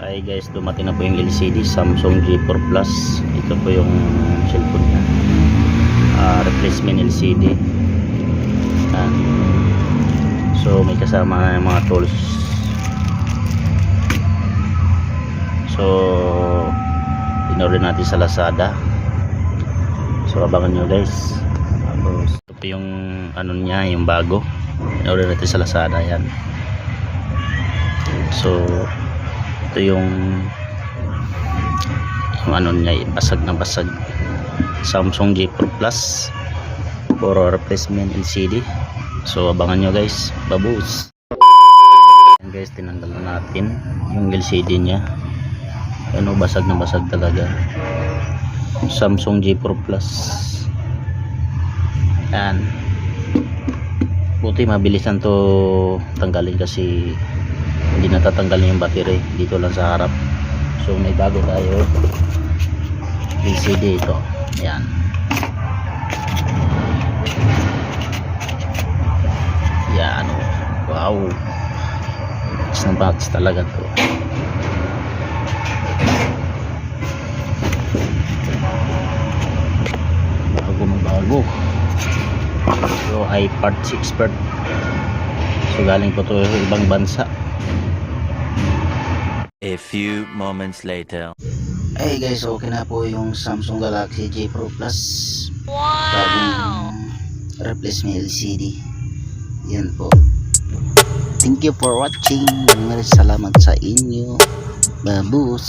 Ay guys, dumating na po yung LCD Samsung G4 Plus. Ito po yung cellphone niya, replacement LCD. So may kasama yung mga tools. So in-order natin sa Lazada. So abangan nyo guys. Tapos ito po yung ano niya, yung bago in-order natin sa Lazada. Yan. So ito yung ano niya, basag na basag, Samsung G4 Plus for replacement LCD. So abangan nyo guys, babus. Yan guys, tinanggal na natin yung LCD nya. Ano, basag na basag talaga, Samsung G4 Plus. Yan, buti mabilisan to tanggalin kasi hindi natatanggal yung battery dito lang sa harap. So may bago tayo LCD ito. Yan. Yan. Wow. Isang box talaga to. Bago. So iPad 6 part. So galing po to ibang bansa. A few moments later. Hey guys, okay na po yung Samsung Galaxy J Pro Plus. Bagong replacement LCD. Yan po. Thank you for watching. Maraming salamat sa inyo. Babus.